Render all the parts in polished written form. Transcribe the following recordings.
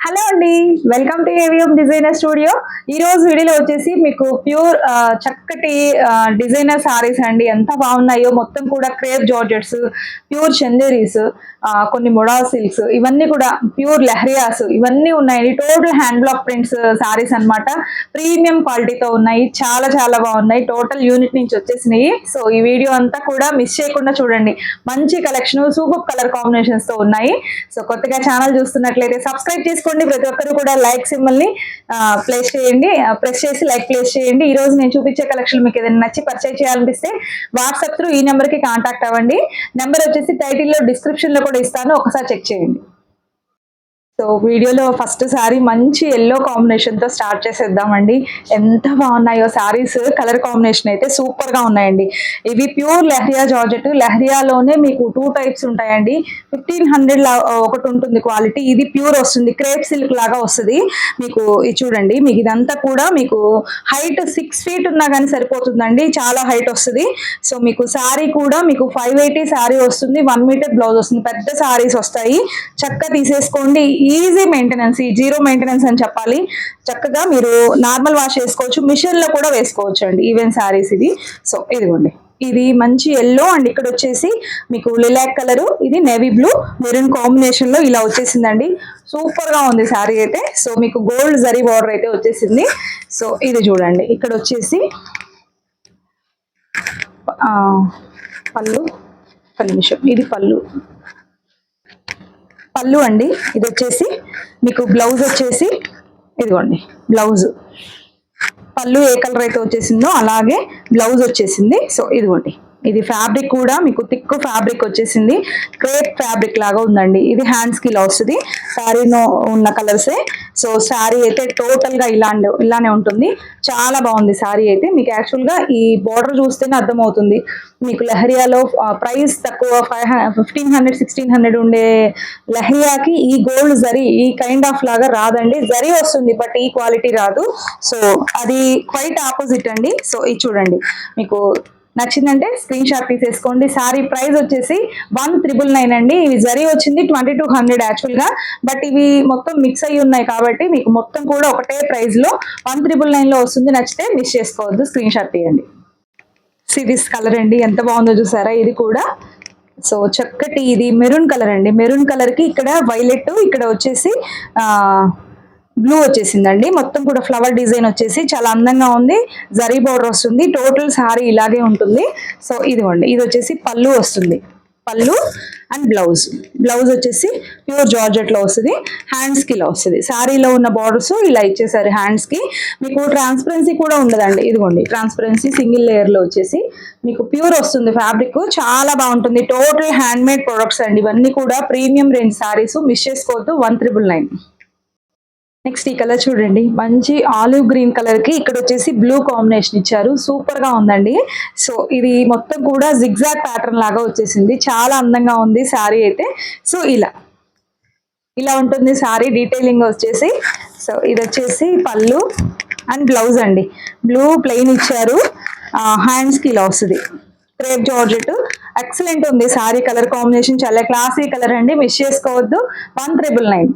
Hello అండి, welcome to AVM designer studio. ఈ రోజు వీడియోలో వచ్చేసి మీకు ప్యూర్ చక్కటి డిజైనర్ సారీస్ అండి. ఎంత బాగున్నాయో, మొత్తం కూడా క్రేప్ జార్జెట్స్, ప్యూర్ చందేరీస్, కొన్ని మొడా సిల్క్స్, ఇవన్నీ కూడా ప్యూర్ లెహరియాస్, ఇవన్నీ ఉన్నాయండి. Total hand block prints saris అన్నమాట. ప్రీమియం క్వాలిటీతో ఉన్నాయి, చాలా చాలా బాగున్నాయి. టోటల్ యూనిట్ నుంచి వచ్చేసినాయి. సో ఈ వీడియో అంతా కూడా మిస్ చేయకుండా చూడండి. మంచి కలెక్షన్, సూపర్ కలర్ కాంబినేషన్స్ తో ఉన్నాయి. సో కొత్తగా ఛానల్ చూస్తున్నట్లయితే సబ్స్క్రైబ్ చేసుకోండి. ప్రతి ఒక్కరు కూడా లైక్ సింబల్ ని ప్లేస్ చేయండి, ప్రెస్ చేసి లైక్ ప్లేస్ చేయండి. ఈ రోజు నేను చూపించే కలెక్షన్ మీకు ఏదైనా నచ్చి పర్చేజ్ చేయాలనిపిస్తే వాట్సాప్ త్రూ ఈ నెంబర్ కి కాంటాక్ట్ అవ్వండి. నెంబర్ వచ్చేసి టైటిల్లో డిస్క్రిప్షన్ లో కూడా ఇస్తాను, ఒకసారి చెక్ చేయండి. సో వీడియోలో ఫస్ట్ సారీ మంచి ఎల్లో కాంబినేషన్ తో స్టార్ట్ చేసేద్దామండి. ఎంత బాగున్నాయో సారీస్, కలర్ కాంబినేషన్ అయితే సూపర్ గా ఉన్నాయండి. ఇవి ప్యూర్ లెహరియా జార్జెట్. లెహరియాలోనే మీకు 2 టైప్స్ ఉంటాయండి. 1500 ఒకటి ఉంటుంది క్వాలిటీ, ఇది ప్యూర్ వస్తుంది, క్రేప్ సిల్క్ లాగా వస్తుంది మీకు. ఇది చూడండి, మీకు ఇదంతా కూడా మీకు హైట్ 6 feet ఉన్నా కానీ సరిపోతుందండి, చాలా హైట్ వస్తుంది. సో మీకు సారీ కూడా మీకు 580 సారీ వస్తుంది, 1 మీటర్ బ్లౌజ్ వస్తుంది. పెద్ద సారీస్ వస్తాయి, చక్కగా తీసేసుకోండి. ఈజీ మెయింటెనెన్స్, ఈ జీరో మెయింటెనెన్స్ అని చెప్పాలి. చక్కగా మీరు నార్మల్ వాష్ చేసుకోవచ్చు, మిషన్ లో కూడా వేసుకోవచ్చు అండి ఈవెన్ సారీస్ ఇది. సో ఇదిగోండి, ఇది మంచి ఎల్లో అండ్ ఇక్కడ వచ్చేసి మీకు లిలాక్ కలర్, ఇది నేవీ బ్లూ మెరూన్ కాంబినేషన్ లో ఇలా వచ్చేసిందండి. సూపర్ గా ఉంది శారీ అయితే. సో మీకు గోల్డ్ జరీ బార్డర్ అయితే వచ్చేసింది. సో ఇది చూడండి, ఇక్కడ వచ్చేసి పళ్ళు, ఒక నిమిషం, ఇది పళ్ళు అండి. ఇది వచ్చేసి మీకు బ్లౌజ్ వచ్చేసి ఇదిగోండి, బ్లౌజ్ పళ్ళు ఏ కలర్ అయితే వచ్చేసిందో అలాగే బ్లౌజ్ వచ్చేసింది. సో ఇదిగోండి, ఇది ఫ్యాబ్రిక్ కూడా మీకు థిక్ ఫ్యాబ్రిక్ వచ్చేసింది, క్రేప్ ఫ్యాబ్రిక్ లాగా ఉందండి. ఇది హ్యాండ్స్ కి ఇలా వస్తుంది, శారీలో ఉన్న కలర్సే. సో శారీ అయితే టోటల్ గా ఇలానే ఉంటుంది. చాలా బాగుంది శారీ అయితే. మీకు యాక్చువల్ గా ఈ బోర్డర్ చూస్తేనే అర్థమవుతుంది. మీకు లెహరియాలో ప్రైస్ తక్కువ, 1500 1600 ఉండే లెహరియాకి ఈ గోల్డ్ జరీ ఈ కైండ్ ఆఫ్ లాగా రాదండి. జరీ వస్తుంది బట్ ఈ క్వాలిటీ రాదు. సో అది క్వైట్ ఆపోజిట్ అండి. సో ఇది చూడండి, మీకు నచ్చిందంటే స్క్రీన్ షాట్ తీసేసుకోండి. సారీ ప్రైస్ వచ్చేసి 1999 అండి. ఇవి జరీ వచ్చింది 2200 యాక్చువల్ గా, బట్ ఇవి మొత్తం మిక్స్ అయ్యి ఉన్నాయి కాబట్టి మీకు మొత్తం కూడా ఒకటే ప్రైస్ లో 1999 లో వస్తుంది. నచ్చితే మిస్ చేసుకోవద్దు, స్క్రీన్ షాట్ తీయండి. దిస్ కలర్ అండి, ఎంత బాగుందో చూసారా ఇది కూడా. సో చక్కటి ఇది మెరూన్ కలర్ అండి. మెరూన్ కలర్ కి ఇక్కడ వైలెట్, ఇక్కడ వచ్చేసి బ్లూ వచ్చేసిందండి. మొత్తం కూడా ఫ్లవర్ డిజైన్ వచ్చేసి చాలా అందంగా ఉంది. జరీ బోర్డర్ వస్తుంది, టోటల్ సారీ ఇలాగే ఉంటుంది. సో ఇదిగోండి, ఇది వచ్చేసి పళ్ళు వస్తుంది, పళ్ళు అండ్ బ్లౌజ్ వచ్చేసి ప్యూర్ జార్జెట్ లో వస్తుంది. హ్యాండ్స్ కి ఇలా వస్తుంది. శారీలో ఉన్న బార్డర్స్ ఇలా ఇచ్చేసారు హ్యాండ్స్ కి. మీకు ట్రాన్స్పరెన్సీ కూడా ఉండదండి. ఇదిగోండి, ట్రాన్స్పరెన్సీ సింగిల్ లేయర్ లో వచ్చేసి మీకు ప్యూర్ వస్తుంది. ఫ్యాబ్రిక్ చాలా బాగుంటుంది. టోటల్ హ్యాండ్ మేడ్ ప్రొడక్ట్స్ అండి ఇవన్నీ కూడా. ప్రీమియం రేంజ్ సారీస్, మిస్ చేసుకోవద్దు. 1999. నెక్స్ట్ ఈ కలర్ చూడండి, మంచి ఆలివ్ గ్రీన్ కలర్ కి ఇక్కడ వచ్చేసి బ్లూ కాంబినేషన్ ఇచ్చారు. సూపర్ గా ఉందండి. సో ఇది మొత్తం కూడా జిగ్జాగ్ ప్యాటర్న్ లాగా వచ్చేసింది, చాలా అందంగా ఉంది శారీ అయితే. సో ఇలా ఉంటుంది శారీ డీటెయిలింగ్ వచ్చేసి. సో ఇది వచ్చేసి పళ్ళు అండ్ బ్లౌజ్ అండి. బ్లూ ప్లెయిన్ ఇచ్చారు, హ్యాండ్స్ కి ఇలా వస్తుంది. క్రేప్ జార్జెట్ ఎక్సలెంట్ ఉంది శారీ. కలర్ కాంబినేషన్ చాలా క్లాసీ కలర్ అండి, మిస్ చేసుకోవద్దు. 1999.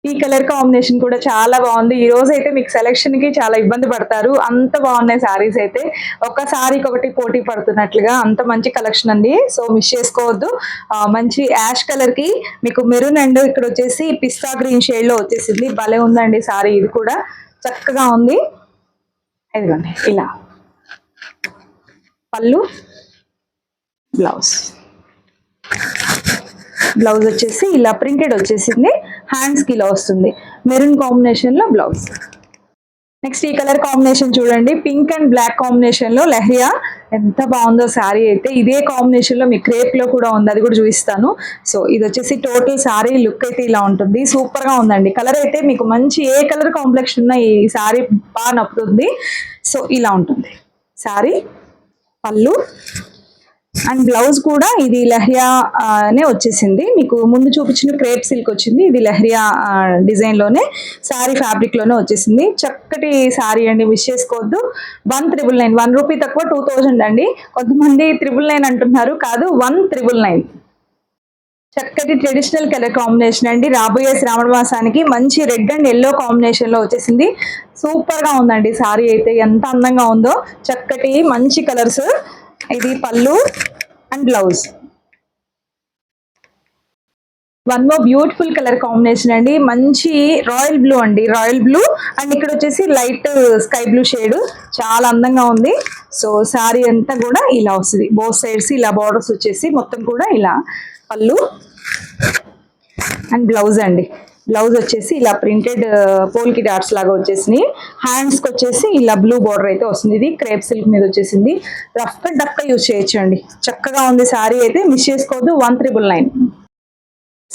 ఈ కలర్ కాంబినేషన్ కూడా చాలా బాగుంది. ఈ రోజు అయితే మీకు సెలెక్షన్ కి చాలా ఇబ్బంది పడతారు, అంత బాగున్నాయి సారీస్ అయితే. ఒక సారీకి ఒకటి పోటీ పడుతున్నట్లుగా అంత మంచి కలెక్షన్ అండి. సో మిస్ చేసుకోవద్దు. మంచి యాష్ కలర్ కి మీకు మెరూన్ అండ్ ఇక్కడ వచ్చేసి పిస్తా గ్రీన్ షేడ్ లో వచ్చేసింది. భలే ఉందండి సారీ, ఇది కూడా చక్కగా ఉంది. ఇదిగోండి, ఇలా పళ్ళు, బ్లౌజ్ వచ్చేసి ఇలా ప్రింటెడ్ వచ్చేసింది. హ్యాండ్స్ కి ఇలా వస్తుంది, మెరూన్ కాంబినేషన్ లో బ్లౌజ్. నెక్స్ట్ ఈ కలర్ కాంబినేషన్ చూడండి, పింక్ అండ్ బ్లాక్ కాంబినేషన్ లో లెహరియా. ఎంత బాగుందో శారీ అయితే. ఇదే కాంబినేషన్ లో మీ క్రేప్ లో కూడా ఉంది, అది కూడా చూపిస్తాను. సో ఇది వచ్చేసి టోటల్ శారీ లుక్ అయితే ఇలా ఉంటుంది. సూపర్ గా ఉందండి. కలర్ అయితే మీకు మంచి ఏ కలర్ కాంప్లెక్షన్ ఉన్నా ఈ శారీ బాగా నప్పుతుంది. సో ఇలా ఉంటుంది శారీ. పళ్ళు అండ్ బ్లౌజ్ కూడా ఇది లెహరియా నే వచ్చేసింది. మీకు ముందు చూపించిన క్రేప్ సిల్క్ వచ్చింది, ఇది లెహరియా డిజైన్ లోనే శారీ ఫ్యాబ్రిక్ లోనే వచ్చేసింది. చక్కటి శారీ అండి, మిస్ చేసుకోవద్దు. 1999, 1 రూపీ తక్కువ, 2000 అండి. కొంతమంది 999 అంటున్నారు, కాదు 1999. చక్కటి ట్రెడిషనల్ కలర్ కాంబినేషన్ అండి. రాబోయే శ్రావణ మాసానికి మంచి రెడ్ అండ్ ఎల్లో కాంబినేషన్ లో వచ్చేసింది. సూపర్ గా ఉందండి సారీ అయితే, ఎంత అందంగా ఉందో. చక్కటి మంచి కలర్స్. ఇది పళ్ళు and blouse. One more beautiful colour combination అండి. మంచి రాయల్ బ్లూ అండి, రాయల్ బ్లూ. అండ్ ఇక్కడ వచ్చేసి లైట్ స్కై బ్లూ షేడ్. చాలా అందంగా ఉంది. సో శారీ అంతా కూడా ఇలా వస్తుంది, బోత్ సైడ్స్ ఇలా బార్డర్స్ వచ్చేసి మొత్తం కూడా ఇలా. పళ్ళు అండ్ బ్లౌజ్ అండి. బ్లౌజ్ వచ్చేసి ఇలా ప్రింటెడ్ పోల్కి డాట్స్ లాగా వచ్చేసినాయి. హ్యాండ్స్కి వచ్చేసి ఇలా బ్లూ బార్డర్ అయితే వస్తుంది. ఇది క్రేప్ సిల్క్ మీద వచ్చేసింది. రఫ్ గా డఫ్ గా యూజ్ చేయొచ్చు అండి. చక్కగా ఉంది శారీ అయితే, మిస్ చేసుకోవద్దు. 1399.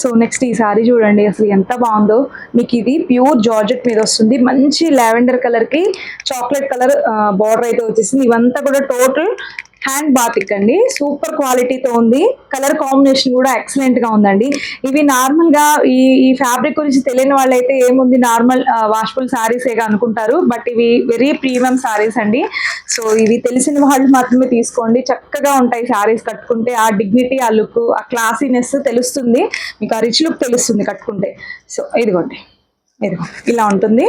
సో నెక్స్ట్ ఈ సారీ చూడండి, అసలు ఎంత బాగుందో. మీకు ఇది ప్యూర్ జార్జెట్ మీద వస్తుంది. మంచి లావెండర్ కలర్ కి చాక్లెట్ కలర్ బార్డర్ అయితే వచ్చేసింది. ఇవంతా కూడా టోటల్ హ్యాండ్ బాతిక్ అండి. సూపర్ క్వాలిటీతో ఉంది. కలర్ కాంబినేషన్ కూడా ఎక్సలెంట్ గా ఉందండి. ఇవి నార్మల్ గా ఈ ఈ ఫ్యాబ్రిక్ గురించి తెలియని వాళ్ళైతే ఏముంది, నార్మల్ వాషబుల్ సారీస్ ఏగా అనుకుంటారు. బట్ ఇవి వెరీ ప్రీమియం సారీస్ అండి. సో ఇవి తెలిసిన వాళ్ళు మాత్రమే తీసుకోండి. చక్కగా ఉంటాయి సారీస్ కట్టుకుంటే. ఆ డిగ్నిటీ, ఆ లుక్, ఆ క్లాసీనెస్ తెలుస్తుంది మీకు, ఆ రిచ్ లుక్ తెలుస్తుంది కట్టుకుంటే. సో ఇదిగోండి, ఇదిగో ఇలా ఉంటుంది.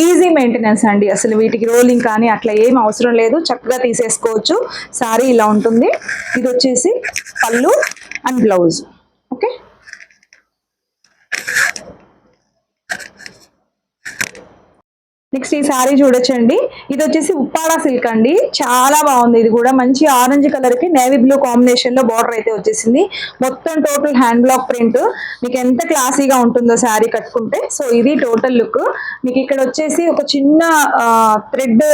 ఈజీ మెయింటెనెన్స్ అండి. అసలు వీటికి రోలింగ్ కానీ అట్లా ఏం అవసరం లేదు, చక్కగా తీసేసుకోవచ్చు. సారీ ఇలా ఉంటుంది. ఇది వచ్చేసి పళ్ళు అండ్ బ్లౌజ్. ఓకే, నెక్స్ట్ ఈ సారీ చూడొచ్చండి. ఇది వచ్చేసి ఉప్పాడా సిల్క్ అండి. చాలా బాగుంది. ఇది కూడా మంచి ఆరెంజ్ కలర్ కి నేవీ బ్లూ కాంబినేషన్ లో బార్డర్ అయితే వచ్చేసింది. మొత్తం టోటల్ హ్యాండ్ బ్లాక్ ప్రింట్. మీకు ఎంత క్లాసీగా ఉంటుందో శారీ కట్టుకుంటే. సో ఇది టోటల్ లుక్. మీకు ఇక్కడ వచ్చేసి ఒక చిన్న థ్రెడ్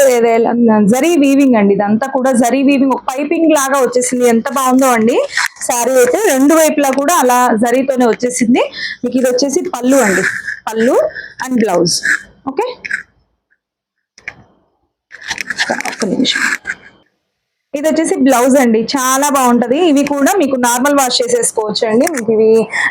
జరీ వీవింగ్ అండి. ఇదంతా కూడా జరీ వీవింగ్, ఒక పైపింగ్ లాగా వచ్చేసింది. ఎంత బాగుందో అండి శారీ అయితే. రెండు వైపులా కూడా అలా జరీతోనే వచ్చేసింది. మీకు ఇది వచ్చేసి పళ్ళు అండి, పళ్ళు అండ్ బ్లౌజ్. ఓకే, ఒక్క నిమిషం. ఇది వచ్చేసి బ్లౌజ్ అండి. చాలా బాగుంటది. ఇవి కూడా మీకు నార్మల్ వాష్ చేసేసుకోవచ్చు అండి. మీకు ఇవి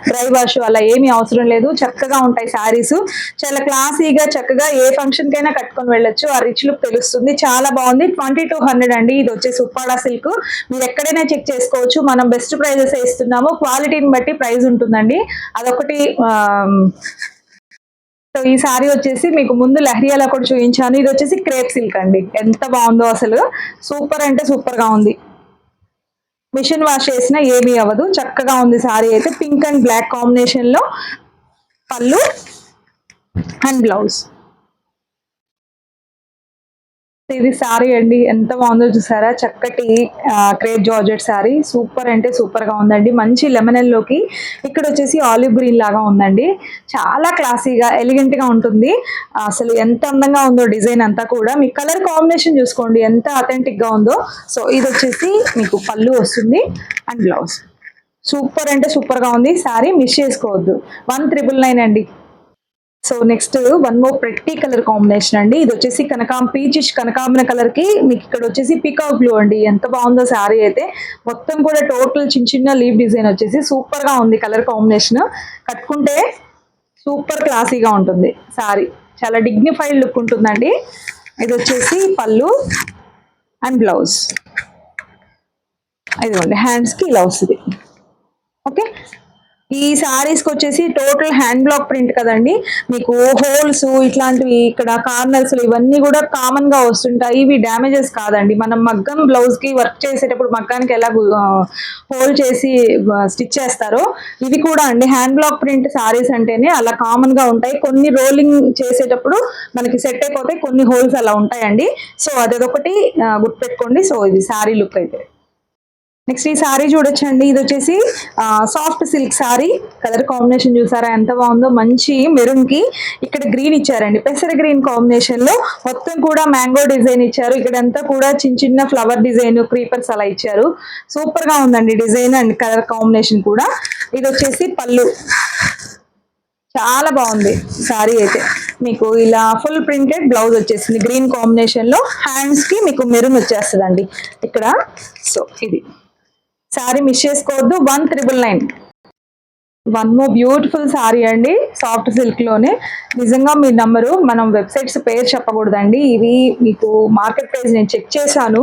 డ్రై వాష్ అలా ఏమీ అవసరం లేదు. చక్కగా ఉంటాయి శారీస్. చాలా క్లాసీగా చక్కగా ఏ ఫంక్షన్ కైనా కట్టుకొని వెళ్ళొచ్చు. ఆ రిచ్ లుక్ తెలుస్తుంది. చాలా బాగుంది. 2200 అండి. ఇది వచ్చేసి ఉప్పాడా సిల్క్. మీరు ఎక్కడైనా చెక్ చేసుకోవచ్చు. మనం బెస్ట్ ప్రైజెస్ ఇస్తున్నాము. క్వాలిటీని బట్టి ప్రైస్ ఉంటుందండి. అదొకటి. సో ఈ సారీ వచ్చేసి మీకు ముందు లహరియాలో కూడా చూపించాను. ఇది వచ్చేసి క్రేప్ సిల్క్ అండి. ఎంత బాగుందో అసలు. సూపర్ అంటే సూపర్ గా ఉంది. మిషన్ వాష్ చేసినా ఏమీ అవ్వదు. చక్కగా ఉంది సారీ అయితే. పింక్ అండ్ బ్లాక్ కాంబినేషన్ లో పళ్ళు అండ్ బ్లౌజ్. ఇది సారీ అండి. ఎంత బాగుందో చూసారా. చక్కటి క్రేప్ జార్జెట్ సారీ. సూపర్ అంటే సూపర్ గా ఉందండి. మంచి లెమనెల్ లోకి ఇక్కడ వచ్చేసి ఆలివ్ గ్రీన్ లాగా ఉందండి. చాలా క్లాసీగా ఎలిగెంట్ గా ఉంటుంది. అసలు ఎంత అందంగా ఉందో డిజైన్ అంతా కూడా. మీ కలర్ కాంబినేషన్ చూసుకోండి ఎంత అథెంటిక్ గా ఉందో. సో ఇది వచ్చేసి మీకు పళ్ళు వస్తుంది అండ్ బ్లౌజ్. సూపర్ అంటే సూపర్ గా ఉంది సారీ. మిస్ చేసుకోవద్దు. 1999 అండి. So next one more pretty colour combination అండి. ఇది వచ్చేసి పీచిష్ కనకాంబర కలర్ కి మీకు ఇక్కడ వచ్చేసి పీకాక్ బ్లూ అండి. ఎంత బాగుందో శారీ అయితే. మొత్తం కూడా టోటల్ చిన్న చిన్న లీవ్ డిజైన్ వచ్చేసి సూపర్ గా ఉంది. కలర్ కాంబినేషన్ కట్టుకుంటే సూపర్ క్లాసీగా ఉంటుంది శారీ. చాలా డిగ్నిఫైడ్ లుక్ ఉంటుందండి. ఇది వచ్చేసి పళ్ళు అండ్ బ్లౌజ్. ఇదిగోండి, హ్యాండ్స్ కి ఇలా వస్తుంది. ఓకే, ఈ సారీస్ కి వచ్చేసి టోటల్ హ్యాండ్ బ్లాక్ ప్రింట్ కదండి. మీకు హోల్స్ ఇట్లాంటివి ఇక్కడ కార్నర్స్ ఇవన్నీ కూడా కామన్ గా వస్తుంటాయి. ఇవి డ్యామేజెస్ కాదండి. మనం మగ్గం బ్లౌజ్ కి వర్క్ చేసేటప్పుడు మగ్గానికి ఎలా హోల్ చేసి స్టిచ్ చేస్తారో ఇవి కూడా అండి. హ్యాండ్ బ్లాక్ ప్రింట్ సారీస్ అంటేనే అలా కామన్ గా ఉంటాయి. కొన్ని రోలింగ్ చేసేటప్పుడు మనకి సెట్ అయిపోతాయి, కొన్ని హోల్స్ అలా ఉంటాయండి. సో అదొకటి గుర్తుపెట్టుకోండి. సో ఇది సారీ లుక్ అయితే. నెక్స్ట్ ఈ సారీ చూడొచ్చండి. ఇది వచ్చేసి soft silk sorry. Colour combination చూసారా ఎంత బాగుందో. మంచి మెరూన్ కి ఇక్కడ గ్రీన్ ఇచ్చారండి. పెసర గ్రీన్ కాంబినేషన్ లో మొత్తం కూడా మ్యాంగో డిజైన్ ఇచ్చారు. ఇక్కడ అంతా కూడా చిన్న చిన్న ఫ్లవర్ డిజైన్, క్రీపర్స్ అలా ఇచ్చారు. సూపర్ గా ఉందండి డిజైన్ అండ్ కలర్ కాంబినేషన్ కూడా. ఇది వచ్చేసి పళ్ళు. చాలా బాగుంది సారీ అయితే. మీకు ఇలా ఫుల్ ప్రింటెడ్ బ్లౌజ్ వచ్చేసింది గ్రీన్ కాంబినేషన్ లో. హ్యాండ్స్ కి మీకు మెరూన్ వచ్చేస్తుందండి ఇక్కడ. సో ఇది సారీ మిస్ చేసుకోవద్దు. 1999. వన్ మోర్ బ్యూటిఫుల్ సారీ అండి. సాఫ్ట్ సిల్క్ లోనే. నిజంగా మీ నంబరు, మనం వెబ్సైట్స్ పేరు చెప్పకూడదండి. ఇవి మీకు మార్కెట్ ప్రైస్ నేను చెక్ చేశాను.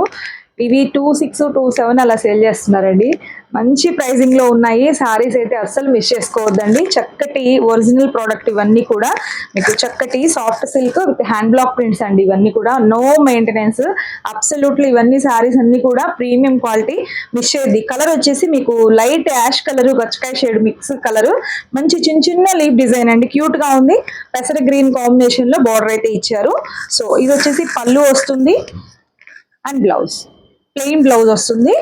ఇవి 2627 అలా సేల్ చేస్తున్నారండి. మంచి ప్రైజింగ్ లో ఉన్నాయి సారీస్ అయితే అస్సలు మిస్ చేసుకోవద్దండి. చక్కటి ఒరిజినల్ ప్రోడక్ట్ ఇవన్నీ కూడా మీకు చక్కటి soft silk with hand block prints అండి. ఇవన్నీ కూడా నో మెయింటెనెన్స్, అబ్సల్యూట్లీ ఇవన్నీ సారీస్ అన్ని కూడా ప్రీమియం క్వాలిటీ. మిస్ చేయద్ది. కలర్ వచ్చేసి మీకు లైట్ యాష్ కలర్ గచ్చకాయ షేడ్ మిక్స్ కలర్, మంచి చిన్న చిన్న లీఫ్ డిజైన్ అండి, క్యూట్ గా ఉంది. పెసర గ్రీన్ కాంబినేషన్ లో బార్డర్ అయితే ఇచ్చారు. సో ఇది వచ్చేసి పళ్ళు వస్తుంది అండ్ బ్లౌజ్ ప్లెయిన్ బ్లౌజ్ వస్తుంది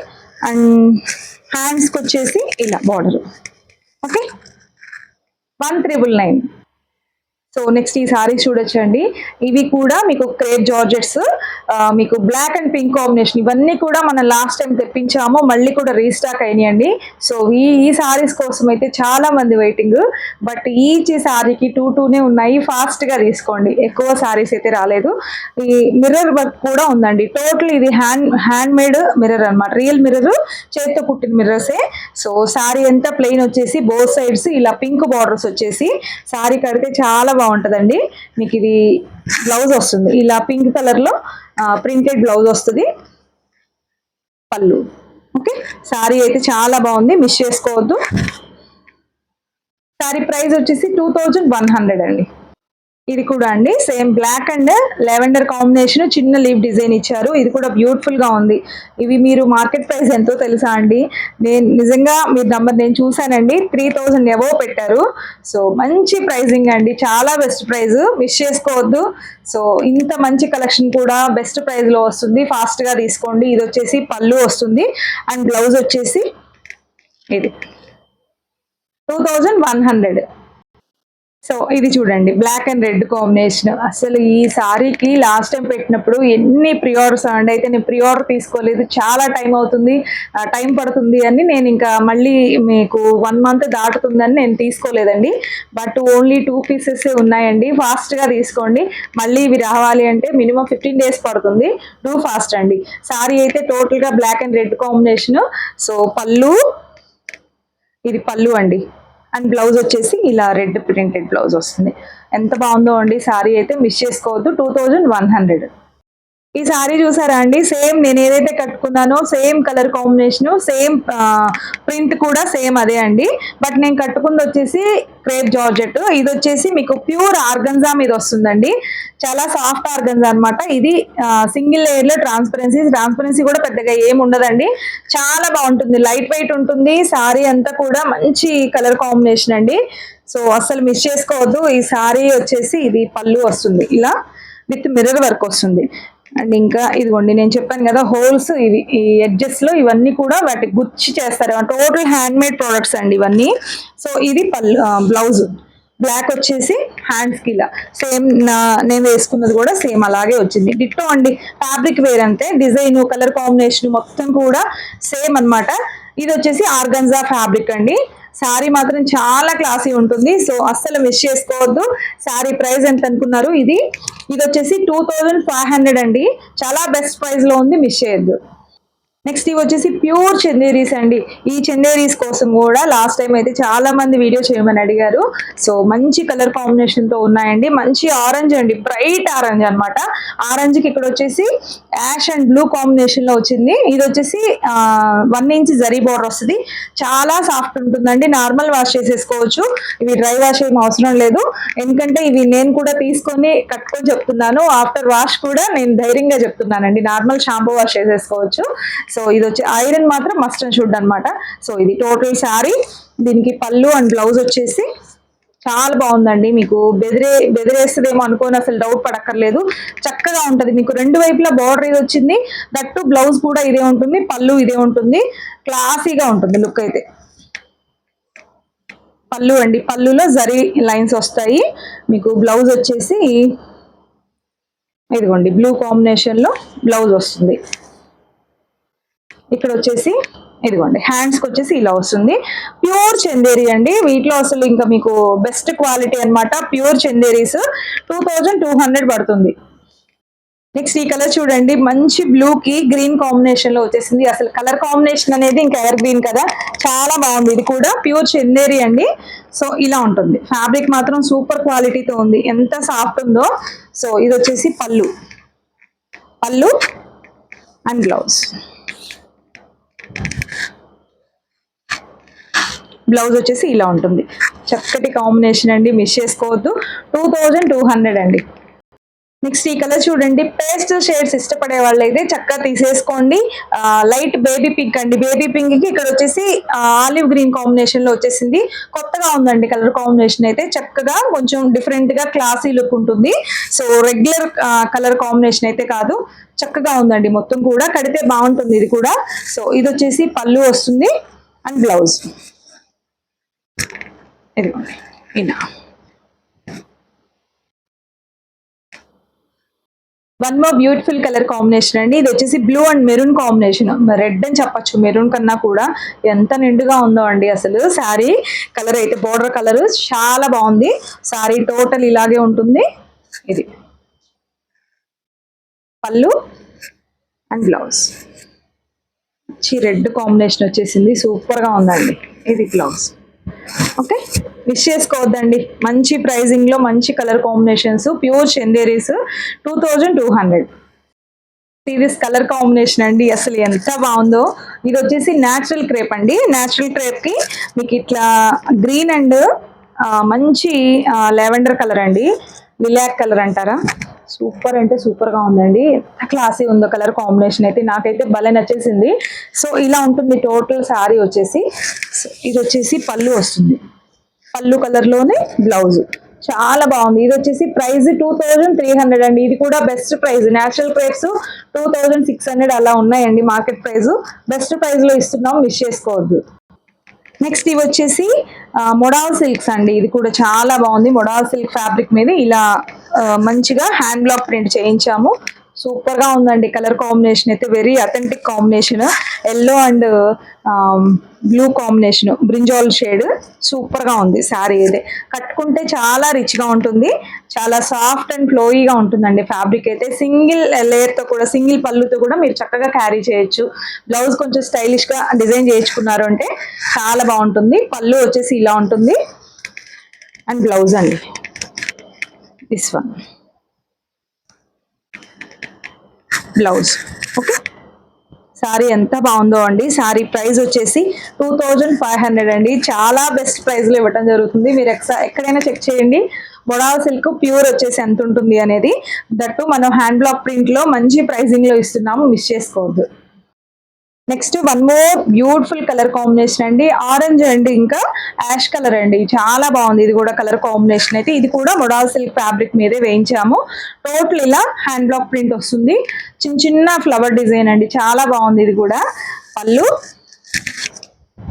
అండ్ హ్యాండ్స్కి వచ్చేసి ఇలా బార్డర్. ఓకే, 1999. సో నెక్స్ట్ ఈ సారీస్ చూడొచ్చండి. ఇవి కూడా మీకు క్రేప్ జార్జెట్స్, మీకు బ్లాక్ అండ్ పింక్ కాంబినేషన్. ఇవన్నీ కూడా మనం లాస్ట్ టైం తెప్పించాము, మళ్ళీ కూడా రీస్టాక్ అయినాయండి. సో ఈ సారీస్ కోసం అయితే చాలా మంది వెయిటింగ్. బట్ ఈచ్ సారీకి 2 ఉన్నాయి. ఫాస్ట్ గా తీసుకోండి, ఎక్కువ సారీస్ అయితే రాలేదు. ఈ మిర్రర్ వర్క్ కూడా ఉందండి. టోటల్ ఇది హ్యాండ్ మేడ్ మిర్రర్ అనమాట, రియల్ మిర్రర్, చేతితో కుట్టిన మిర్రర్సే. సో సారీ అంతా ప్లెయిన్ వచ్చేసి బోత్ సైడ్స్ ఇలా పింక్ బార్డర్స్ వచ్చేసి సారీ కడితే చాలా బాగుంటదండి. మీకు ఇది బ్లౌజ్ వస్తుంది ఇలా పింక్ కలర్ లో ప్రింటెడ్ బ్లౌజ్ వస్తుంది, పళ్ళు. ఓకే, సారీ అయితే చాలా బాగుంది, మిస్ చేసుకోవద్దు. సారీ ప్రైస్ వచ్చేసి 2100 అండి. ఇది కూడా అండి same black and lavender combination, చిన్న లీవ్ డిజైన్ ఇచ్చారు. ఇది కూడా బ్యూటిఫుల్ గా ఉంది. ఇవి మీరు మార్కెట్ ప్రైస్ ఎంతో తెలుసా అండి? నేను నిజంగా మీరు నంబర్ నేను చూసానండి, 3000 ఎవో పెట్టారు. సో మంచి ప్రైజింగ్ అండి, చాలా బెస్ట్ ప్రైస్, మిస్ చేసుకోవద్దు. సో ఇంత మంచి కలెక్షన్ కూడా బెస్ట్ ప్రైస్ లో వస్తుంది, ఫాస్ట్ గా తీసుకోండి. ఇది వచ్చేసి పళ్ళు వస్తుంది అండ్ బ్లౌజ్ వచ్చేసి ఇది 2100. సో ఇది చూడండి బ్లాక్ అండ్ రెడ్ కాంబినేషన్. అసలు ఈ సారీకి లాస్ట్ టైం పెట్టినప్పుడు ఎన్ని ప్రీ ఆర్డర్స్ అండి, అయితే నేను ప్రీ ఆర్డర్ తీసుకోలేదు, చాలా టైం అవుతుంది, టైం పడుతుంది అని నేను ఇంకా మళ్ళీ మీకు 1 మంత్ దాటుతుందని నేను తీసుకోలేదండి. బట్ ఓన్లీ 2 పీసెస్ ఉన్నాయండి, ఫాస్ట్ గా తీసుకోండి. మళ్ళీ ఇవి రావాలి అంటే మినిమం 15 days పడుతుంది. డూ ఫాస్ట్ అండి. సారీ అయితే టోటల్ గా black and red combination. So పళ్ళు, ఇది పళ్ళు అండి అండ్ బ్లౌజ్ వచ్చేసి ఇలా రెడ్ ప్రింటెడ్ బ్లౌజ్ వస్తుంది. ఎంత బాగుందో అండి సారీ అయితే, మిస్ చేసుకోవద్దు. 2100. ఈ సారీ చూసారా అండి, సేమ్ నేను ఏదైతే కట్టుకున్నానో same colour combination, same print కూడా సేమ్ అదే అండి. బట్ నేను కట్టుకుంది వచ్చేసి క్రేప్ జార్జెట్, ఇది వచ్చేసి మీకు ప్యూర్ ఆర్గంజా మీద వస్తుందండి. చాలా సాఫ్ట్ ఆర్గంజా అనమాట. ఇది సింగిల్ లేయర్ లో ట్రాన్స్పరెన్సీ కూడా పెద్దగా ఏమి ఉండదండి, చాలా బాగుంటుంది, లైట్ వెయిట్ ఉంటుంది. సారీ అంతా కూడా మంచి కలర్ కాంబినేషన్ అండి. సో అస్సలు మిస్ చేసుకోవద్దు. ఈ సారీ వచ్చేసి ఇది పళ్ళు వస్తుంది ఇలా విత్ మిర్రర్ వర్క్ వస్తుంది. అండ్ ఇంకా ఇదిగోండి నేను చెప్పాను కదా హోల్స్, ఇవి ఈ ఎడ్జెస్ లో ఇవన్నీ కూడా వాటికి గుచ్చి చేస్తారు. టోటల్ హ్యాండ్ మేడ్ ప్రొడక్ట్స్ అండి ఇవన్నీ. సో ఇది బ్లౌజ్ బ్లాక్ వచ్చేసి హ్యాండ్స్ కి ఇలా సేమ్ నేను వేసుకున్నది కూడా సేమ్ అలాగే వచ్చింది. డిట్టో అండి, ఫ్యాబ్రిక్ వేర్ అంతే, డిజైన్ కలర్ కాంబినేషన్ మొత్తం కూడా సేమ్ అన్నమాట. ఇది వచ్చేసి ఆర్గంజా ఫ్యాబ్రిక్ అండి. సారీ మాత్రం చాలా క్లాసీ ఉంటుంది. సో అస్సలు మిస్ చేసుకోవద్దు. సారీ ప్రైస్ ఎంత అనుకున్నారు? ఇది వచ్చేసి 2500 అండి, చాలా బెస్ట్ ప్రైస్ లో ఉంది, మిస్ చేయొద్దు. నెక్స్ట్ ఇవి వచ్చేసి ప్యూర్ చందేరీస్ అండి. ఈ చందేరీస్ కోసం కూడా లాస్ట్ టైం అయితే చాలా మంది వీడియో చేయమని అడిగారు. సో మంచి కలర్ కాంబినేషన్ తో ఉన్నాయండి. మంచి ఆరెంజ్ అండి, బ్రైట్ ఆరెంజ్ అనమాట. ఆరెంజ్ కి ఇక్కడ వచ్చేసి యాష్ అండ్ బ్లూ కాంబినేషన్ లో వచ్చింది. ఇది వచ్చేసి 1 inch జరీ బోర్డర్ వస్తుంది. చాలా సాఫ్ట్ ఉంటుందండి, నార్మల్ వాష్ చేసేసుకోవచ్చు. ఇవి డ్రై వాష్ ఏం అవసరం లేదు, ఎందుకంటే ఇవి నేను కూడా తీసుకొని కట్టుకొని చెప్తున్నాను. ఆఫ్టర్ వాష్ కూడా నేను ధైర్యంగా చెప్తున్నానండి, నార్మల్ షాంపూ వాష్ చేసేసుకోవచ్చు. సో ఇది వచ్చి ఐరన్ మాత్రం మస్ట్ అండ్ షుడ్ అనమాట. సో ఇది టోటల్ శారీ, దీనికి పళ్ళు అండ్ బ్లౌజ్ వచ్చేసి చాలా బాగుందండి. మీకు బెదిరేస్తుందేమో అనుకోని అసలు డౌట్ పడక్కర్లేదు, చక్కగా ఉంటది. మీకు 2 వైపులా బార్డర్ ఇది వచ్చింది, దట్టు బ్లౌజ్ కూడా ఇదే ఉంటుంది, పళ్ళు ఇదే ఉంటుంది, క్లాసీగా ఉంటుంది లుక్ అయితే. పళ్ళు అండి, పళ్ళులో జరీ లైన్స్ వస్తాయి. మీకు బ్లౌజ్ వచ్చేసి ఇదిగోండి బ్లూ కాంబినేషన్ లో బ్లౌజ్ వస్తుంది. ఇక్కడ వచ్చేసి ఇదిగోండి హ్యాండ్స్ కి వచ్చేసి ఇలా వస్తుంది. ప్యూర్ చందేరి అండి, వీటిలో అసలు ఇంకా మీకు బెస్ట్ క్వాలిటీ అన్నమాట. ప్యూర్ చందేరీస్ 2200 పడుతుంది. నెక్స్ట్ ఈ కలర్ చూడండి, మంచి బ్లూ కి గ్రీన్ కాంబినేషన్ లో వచ్చేసింది. అసలు కలర్ కాంబినేషన్ అనేది ఇంకా ఎవర్ గ్రీన్ కదా, చాలా బాగుంది. ఇది కూడా ప్యూర్ చందేరి అండి. సో ఇలా ఉంటుంది, ఫ్యాబ్రిక్ మాత్రం సూపర్ క్వాలిటీతో ఉంది, ఎంత సాఫ్ట్ ఉందో. సో ఇది వచ్చేసి పళ్ళు అండ్ బ్లౌజ్. బ్లౌజ్ వచ్చేసి ఇలా ఉంటుంది. చక్కటి కాంబినేషన్ అండి, మిస్ చేసుకోవద్దు. 2200 అండి. నెక్స్ట్ ఈ కలర్ చూడండి, పేస్ట్ షేడ్స్ ఇష్టపడే వాళ్ళు అయితే చక్కగా తీసేసుకోండి. లైట్ బేబీ పింక్ అండి, బేబీ పింక్ కి ఇక్కడ వచ్చేసి ఆలివ్ గ్రీన్ కాంబినేషన్ లో వచ్చేసింది. కొత్తగా ఉందండి కలర్ కాంబినేషన్ అయితే, చక్కగా కొంచెం డిఫరెంట్ గా క్లాసీ లుక్ ఉంటుంది. సో రెగ్యులర్ కలర్ కాంబినేషన్ అయితే కాదు, చక్కగా ఉందండి. మొత్తం కూడా కడితే బాగుంటుంది ఇది కూడా. సో ఇది వచ్చేసి పళ్ళు వస్తుంది అండ్ బ్లౌజ్ ఇదిగోండి ఇలా. One more beautiful colour combination అండి, ఇది వచ్చేసి blue and maroon combination. Red అని చెప్పచ్చు, మెరూన్ కన్నా కూడా ఎంత నిండుగా ఉందో అండి అసలు. శారీ కలర్ అయితే బోర్డర్ కలర్ చాలా బాగుంది. శారీ టోటల్ ఇలాగే ఉంటుంది. ఇది పళ్ళు అండ్ బ్లౌజ్ రెడ్ కాంబినేషన్ వచ్చేసింది, సూపర్ గా ఉందండి. ఇది బ్లౌజ్. ఓకే, మిస్ చేసుకోవద్దండి. మంచి ప్రైజింగ్ లో మంచి కలర్ కాంబినేషన్స్, ప్యూర్ చందేరీస్ 2200. ఇది కలర్ కాంబినేషన్ అండి, అసలు ఎంత బాగుందో. ఇది వచ్చేసి న్యాచురల్ క్రేప్ అండి. న్యాచురల్ క్రేప్ కి మీకు ఇట్లా గ్రీన్ అండ్ మంచి లెవెండర్ కలర్ అండి, లిలాక్ కలర్ అంటారా, సూపర్ అంటే సూపర్ గా ఉందండి. ఎంత క్లాసీ ఉందో కలర్ కాంబినేషన్ అయితే, నాకైతే భలే నచ్చేసింది. సో ఇలా ఉంటుంది టోటల్ శారీ వచ్చేసి. ఇది వచ్చేసి పళ్ళు వస్తుంది, పళ్ళు కలర్ లోనే బ్లౌజ్ చాలా బాగుంది. ఇది వచ్చేసి ప్రైస్ 2300 అండి. ఇది కూడా బెస్ట్ ప్రైస్. నేచురల్ క్రేప్స్ 2600 అలా ఉన్నాయండి మార్కెట్ ప్రైస్. బెస్ట్ ప్రైస్ లో ఇస్తున్నాం, మిస్ చేసుకోవద్దు. నెక్స్ట్ ఇవి వచ్చేసి మొడాల్ సిల్క్స్ అండి. ఇది కూడా చాలా బాగుంది. మొడాల్ సిల్క్ ఫ్యాబ్రిక్ మీద ఇలా మంచిగా హ్యాండ్ బ్లాక్ ప్రింట్ చేయించాము. సూపర్ గా ఉందండి కలర్ కాంబినేషన్ అయితే, very authentic combination. Yellow and blue combination, brinjal shade, super గా ఉంది శారీ అయితే. కట్టుకుంటే చాలా రిచ్ గా ఉంటుంది, చాలా సాఫ్ట్ అండ్ ఫ్లోయీగా ఉంటుందండి ఫ్యాబ్రిక్ అయితే. సింగిల్ లేయర్ తో కూడా, సింగిల్ పళ్ళుతో కూడా మీరు చక్కగా క్యారీ చేయొచ్చు. బ్లౌజ్ కొంచెం స్టైలిష్ గా డిజైన్ చేయించుకున్నారు అంటే చాలా బాగుంటుంది. పళ్ళు వచ్చేసి ఇలా ఉంటుంది అండ్ బ్లౌజ్ అండి this one blouse. Okay, sari ఎంత బాగుందో అండి. శారీ ప్రైస్ వచ్చేసి 2500 అండి. చాలా బెస్ట్ ప్రైస్ లో ఇవ్వడం జరుగుతుంది. మీరు ఎక్కడైనా చెక్ చేయండి మొడాల్ సిల్క్ ప్యూర్ వచ్చేసి ఎంత ఉంటుంది అనేది. దట్టు మనం హ్యాండ్ బ్లాక్ ప్రింట్ లో మంచి ప్రైజింగ్ లో ఇస్తున్నాము, మిస్ చేసుకోవద్దు. Next one more beautiful colour combination అండి, ఆరెంజ్ అండ్ ఇంకా యాష్ కలర్ అండి. చాలా బాగుంది ఇది కూడా కలర్ కాంబినేషన్ అయితే. ఇది కూడా మొడాల్ సిల్క్ ఫ్యాబ్రిక్ మీదే వేయించాము. టోటల్ ఇలా హ్యాండ్ బ్లాక్ ప్రింట్ వస్తుంది, చిన్న చిన్న ఫ్లవర్ డిజైన్ అండి, చాలా బాగుంది. ఇది కూడా పళ్ళు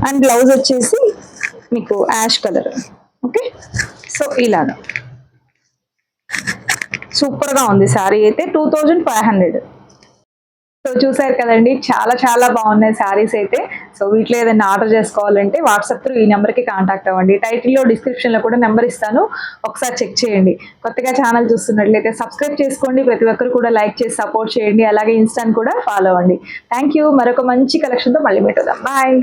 అండ్ బ్లౌజ్ వచ్చేసి మీకు యాష్ కలర్. ఓకే, సో ఇలాగా సూపర్ గా ఉంది శారీ అయితే. 2500. సో చూసారు కదండి, చాలా చాలా బాగున్నాయి శారీస్ అయితే. సో వీటిలో ఏదైనా ఆర్డర్ చేసుకోవాలంటే వాట్సాప్ త్రూ ఈ నెంబర్కి కాంటాక్ట్ అవ్వండి. టైటిల్లో డిస్క్రిప్షన్లో కూడా నెంబర్ ఇస్తాను, ఒకసారి చెక్ చేయండి. కొత్తగా ఛానల్ చూస్తున్నట్లయితే సబ్స్క్రైబ్ చేసుకోండి. ప్రతి ఒక్కరు కూడా లైక్ చేసి సపోర్ట్ చేయండి. అలాగే ఇన్స్టాని కూడా ఫాలో అవ్వండి. Thank you. మరొక మంచి కలెక్షన్తో మళ్ళీ మీట్ అవుదాం. బాయ్.